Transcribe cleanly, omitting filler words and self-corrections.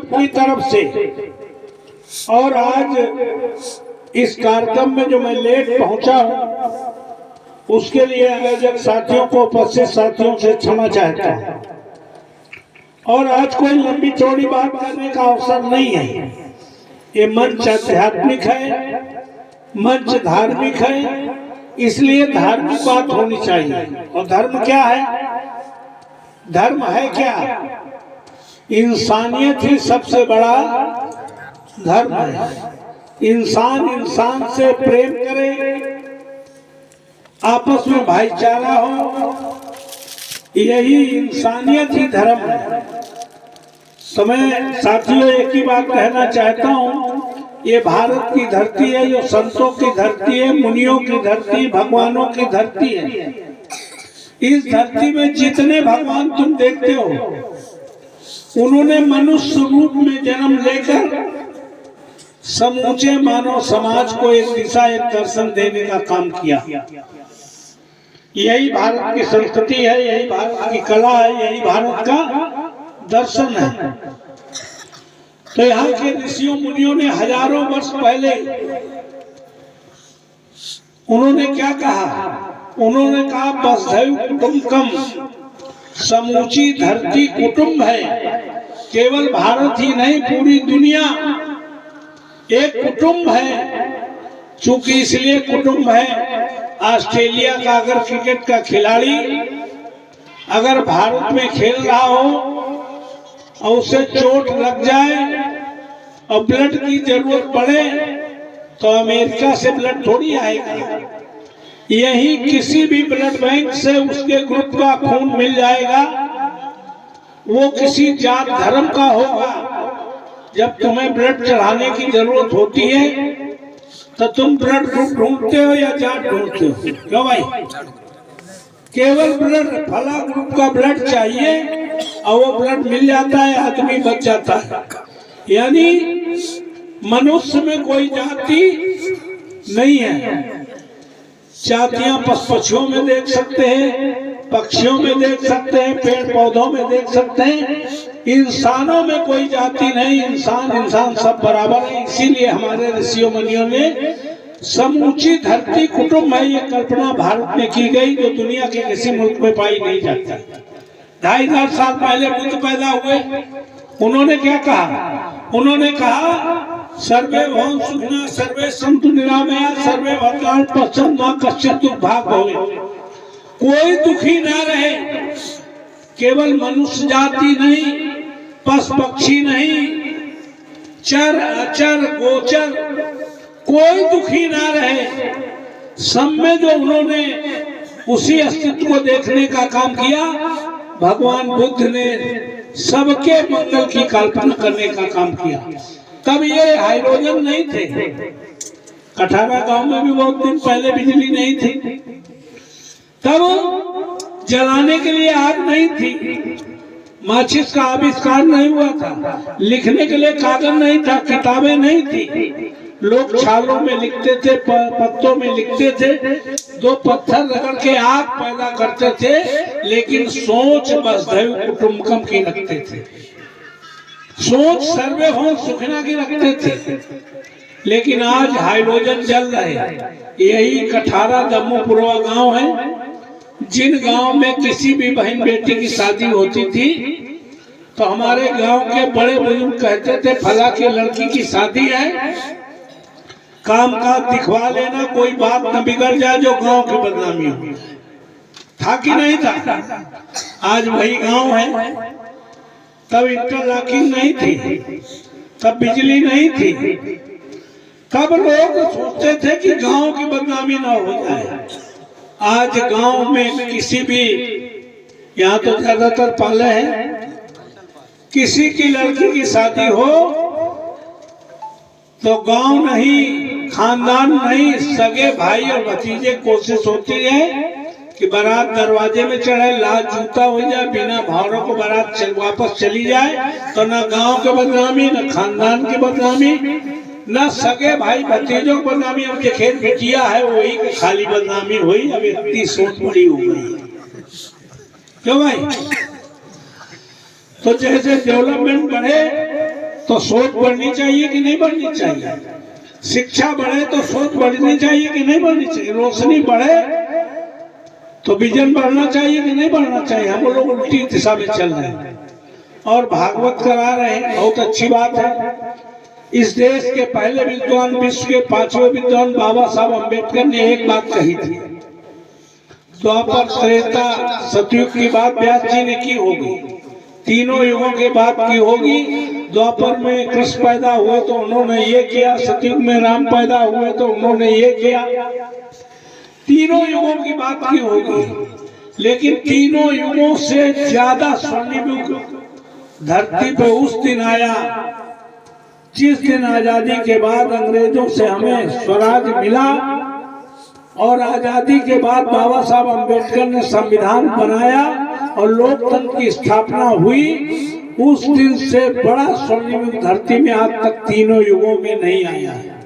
सबकी तरफ से। और आज इस कार्यक्रम में जो मैं लेट पहुंचा हूं उसके लिए आयोजक साथियों को, उपस्थित साथियों से क्षमा चाहता हूं। और आज कोई लंबी चौड़ी बात करने का अवसर नहीं है। ये मंच आध्यात्मिक है, मंच धार्मिक है, इसलिए धार्मिक बात होनी चाहिए। और धर्म क्या है? धर्म है क्या? इंसानियत ही सबसे बड़ा धर्म है। इंसान इंसान से प्रेम करे, आपस में भाईचारा हो, यही इंसानियत ही धर्म है। तो मैं साथियों एक ही बात कहना चाहता हूँ, ये भारत की धरती है, जो संतों की धरती है, मुनियों की धरती, भगवानों की धरती है। इस धरती में जितने भगवान तुम देखते हो, उन्होंने मनुष्य रूप में जन्म लेकर समूचे मानव समाज को एक दिशा, एक दर्शन देने का काम किया। यही भारत की संस्कृति है, यही भारत की कला है, यही भारत का दर्शन है। तो यहाँ के ऋषियों मुनियों ने हजारों वर्ष पहले उन्होंने क्या कहा? उन्होंने कहा वसुधैव कुटुंबकम, समूची धरती कुटुंब है। केवल भारत ही नहीं, पूरी दुनिया एक कुटुंब है। चूंकि इसलिए कुटुंब है, ऑस्ट्रेलिया का अगर क्रिकेट का खिलाड़ी अगर भारत में खेल रहा हो और उसे चोट लग जाए और ब्लड की जरूरत पड़े, तो अमेरिका से ब्लड थोड़ी आएगा। यही किसी भी ब्लड बैंक से उसके ग्रुप का खून मिल जाएगा। वो किसी जात धर्म का होगा। जब तुम्हें ब्लड चढ़ाने की जरूरत होती है तो तुम ब्लड ग्रुप ढूंढते हो या जात ढूंढते हो? क्यों भाई? केवल ब्लड, फला ग्रुप का ब्लड चाहिए और वो ब्लड मिल जाता है, आदमी बच जाता है। यानी मनुष्य में कोई जाति नहीं है। जातियां पशुओं में देख सकते हैं, पक्षियों में देख सकते हैं, पेड़ पौधों में देख सकते हैं, इंसानों में कोई जाति नहीं। इंसान इंसान सब बराबर है। इसीलिए हमारे ऋषियों मुनियों ने समूची धरती कुटुंब है, ये कल्पना भारत में की गई, जो दुनिया के किसी मुल्क में पाई नहीं जाती। 2500 साल पहले बुद्ध पैदा हुए। उन्होंने क्या कहा? उन्होंने कहा सर्वे भवन्तु सुखिनः, सर्वे सन्तु निरामया, सर्वे भद्राणि पश्यन्तु मा कश्चित् दुर्भाग् भवेत्। कोई दुखी ना रहे। केवल मनुष्य जाति नहीं, पशु पक्षी नहीं, चर अचर गोचर कोई दुखी ना रहे। सब में जो उन्होंने उसी अस्तित्व को देखने का काम किया, भगवान बुद्ध ने सबके मंगल की कल्पना करने का काम किया। तब ये हाइड्रोजन नहीं थे। कठारा गांव में भी बहुत दिन पहले बिजली नहीं थी। तब जलाने के लिए आग नहीं थी, माचिस का आविष्कार नहीं हुआ था, लिखने के लिए कागज नहीं था, किताबें नहीं थी। लोग छालों में लिखते थे, पत्तों में लिखते थे, दो पत्थर रगड़ के आग पैदा करते थे। लेकिन सोच वसुधैव कुटुंबकम की रखते थे, सोच सर्वे भवन्तु सुखिनः की रखते थे। लेकिन आज हाइड्रोजन जल रहे। यही कठारा दम्मूपुरवा गांव है। जिन गांव में किसी भी बहन बेटी की शादी होती थी तो हमारे गांव के बड़े बुजुर्ग कहते थे फला की लड़की की शादी है, काम काज दिखवा लेना, कोई बात न बिगड़ जाए जो गांव की बदनामी हो। था कि नहीं था? आज वही गांव है। तब इंटरलॉकिंग नहीं थी, तब बिजली नहीं थी, तब लोग सोचते थे कि गांव की बदनामी ना हो जाए। आज गांव में किसी भी, यहाँ तो ज्यादातर पाले हैं, किसी की लड़की की शादी हो तो गांव नहीं, खानदान नहीं, सगे भाई और भतीजे कोशिश होती है कि बारात दरवाजे में चढ़े, लाल जूता हो जाए, बिना भावरों को बारात वापस चली जाए। तो न गांव की बदनामी, न खानदान की बदनामी, न सगे भाई भतीजों की बदनामी। अब जो खेत बिटिया है वही खाली बदनामी हुई। अब इतनी सोच बड़ी हो गई। क्यों भाई? तो जैसे डेवलपमेंट बढ़े तो सोच बढ़नी चाहिए कि नहीं बढ़नी चाहिए? शिक्षा बढ़े तो सोच बढ़नी चाहिए कि नहीं बढ़नी चाहिए? रोशनी बढ़े तो विजन बढ़ना चाहिए कि नहीं बढ़ना चाहिए? हम लोग उल्टी दिशा में चल रहे हैं और भागवत करा रहे हैं, बहुत अच्छी बात है। इस देश के पहले विद्वान, विश्व के 5वें विद्वान बाबा साहब अम्बेडकर ने एक बात कही थी, द्वापर त्रेता सतयुग की बात व्यास जी ने की होगी, तीनों युगों के बात की होगी। द्वापर में कृष्ण पैदा हुए तो उन्होंने ये किया, सतयुग में राम पैदा हुए तो उन्होंने ये किया, तीनों युगों की बात की होगी। लेकिन तीनों युगों से ज्यादा स्वर्णिम युग धरती पे उस दिन आया जिस दिन आजादी के बाद अंग्रेजों से हमें स्वराज मिला और आजादी के बाद बाबा साहब अम्बेडकर ने संविधान बनाया और लोकतंत्र की स्थापना हुई। उस दिन से बड़ा स्वर्णिम युग धरती में आज तक तीनों युगों में नहीं आया है।